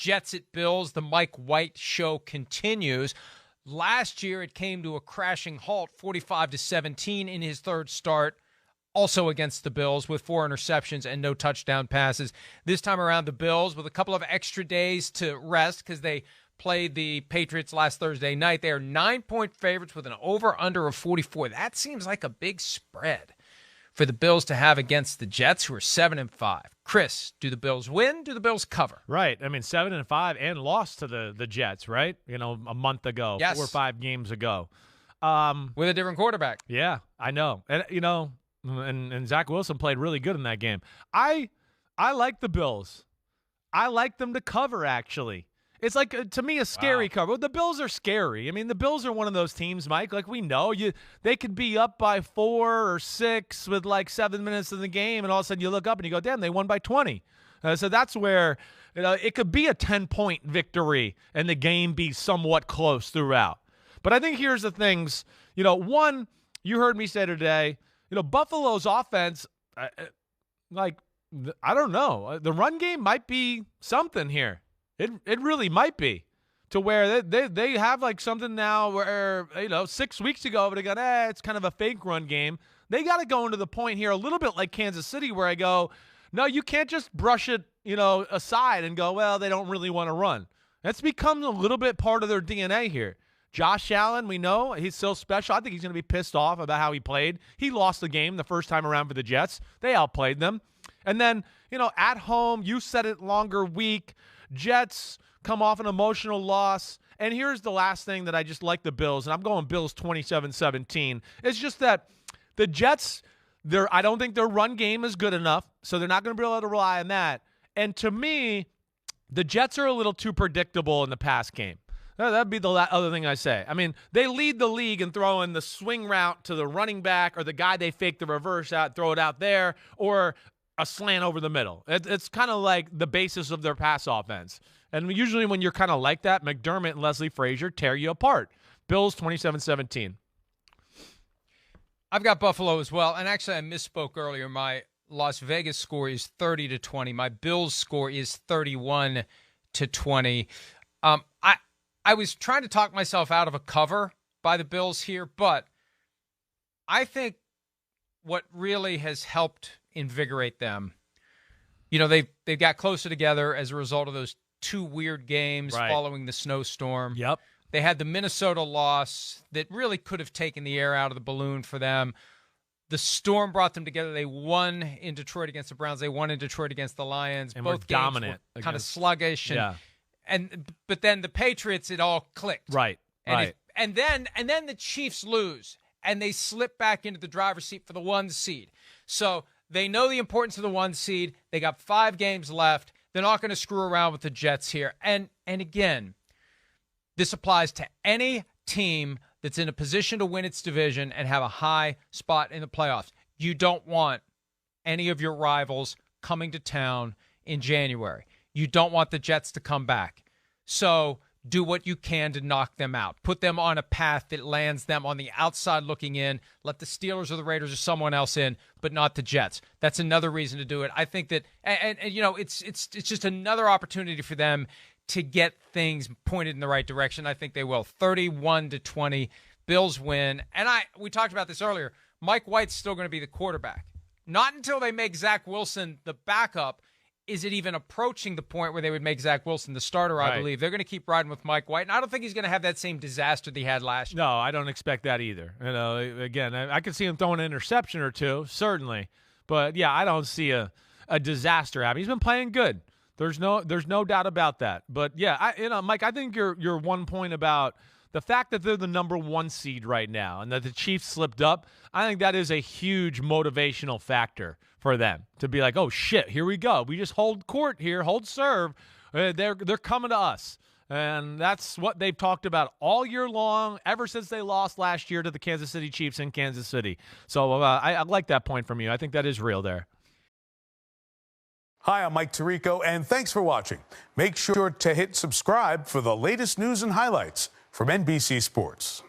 Jets at Bills, the Mike White show continues. Last year, it came to a crashing halt, 45-17 in his third start, also against the Bills with 4 interceptions and no touchdown passes. This time around, the Bills, with a couple of extra days to rest because they played the Patriots last Thursday night. They are 9-point favorites with an over-under of 44. That seems like a big spread for the Bills to have against the Jets, who are 7-5. Chris, do the Bills win? Do the Bills cover? Right. I mean, 7-5 and lost to the Jets, right? You know, a month ago, yes. 4 or 5 games ago. With a different quarterback. Yeah, I know. And, you know, and Zach Wilson played really good in that game. I like the Bills. I like them to cover, actually. It's like, to me, a scary cover. The Bills are scary. I mean, the Bills are one of those teams, Mike, like we know. They could be up by 4 or 6 with like 7 minutes in the game, and all of a sudden you look up and you go, damn, they won by 20. So that's where it could be a 10-point victory and the game be somewhat close throughout. But I think here's the things. You know, one, you heard me say today, you know, Buffalo's offense, I don't know. The run game might be something here. It really might be, to where they have like something now where, you know, 6 weeks ago they got, it's kind of a fake run game. They got to go into the point here a little bit like Kansas City, where I go, no, you can't just brush it, you know, aside and go, well, they don't really want to run. That's become a little bit part of their DNA here. Josh Allen, we know he's so special. I think he's going to be pissed off about how he played. He lost the game the first time around for the Jets. They outplayed them. And then, you know, at home, you said it, longer week. Jets come off an emotional loss. And here's the last thing that I just like the Bills, and I'm going Bills 27-17. It's just that the Jets, I don't think their run game is good enough, so they're not going to be able to rely on that. And to me, the Jets are a little too predictable in the pass game. That'd be the other thing I say. I mean, they lead the league in throwing the swing route to the running back, or the guy they fake the reverse out, throw it out there, or a slant over the middle. It's kind of like the basis of their pass offense. And usually when you're kind of like that, McDermott and Leslie Frazier tear you apart. Bills 27-17. I've got Buffalo as well. And actually, I misspoke earlier. My Las Vegas score is 30-20. My Bills score is 31-20. I was trying to talk myself out of a cover by the Bills here, but I think what really has helped invigorate them, you know, they've got closer together as a result of those 2 weird games following the snowstorm. Yep. They had the Minnesota loss that really could have taken the air out of the balloon for them. The storm brought them together. They won in Detroit against the Browns. They won in Detroit against the Lions. And both were dominant, games were kind of sluggish. But then the Patriots, it all clicked. Right. And then the Chiefs lose, and they slip back into the driver's seat for the 1 seed. So they know the importance of the 1 seed. They got 5 games left. They're not going to screw around with the Jets here. And again, this applies to any team that's in a position to win its division and have a high spot in the playoffs. You don't want any of your rivals coming to town in January. You don't want the Jets to come back. So do what you can to knock them out. Put them on a path that lands them on the outside looking in. Let the Steelers or the Raiders or someone else in, but not the Jets. That's another reason to do it. I think that, and you know, it's just another opportunity for them to get things pointed in the right direction. I think they will. 31-20, Bills win. And we talked about this earlier. Mike White's still going to be the quarterback. Not until they make Zach Wilson the backup is it even approaching the point where they would make Zach Wilson the starter, I believe. They're going to keep riding with Mike White, and I don't think he's going to have that same disaster that he had last year. No, I don't expect that either. You know, again, I could see him throwing an interception or two, certainly. But, yeah, I don't see a disaster happening. He's been playing good. There's no doubt about that. But, yeah, Mike, I think your 1 point about the fact that they're the number 1 seed right now and that the Chiefs slipped up, I think that is a huge motivational factor for them to be like, oh, shit, here we go. We just hold court here, hold serve. They're coming to us. And that's what they've talked about all year long, ever since they lost last year to the Kansas City Chiefs in Kansas City. So I like that point from you. I think that is real there. Hi, I'm Mike Tirico, and thanks for watching. Make sure to hit subscribe for the latest news and highlights from NBC Sports.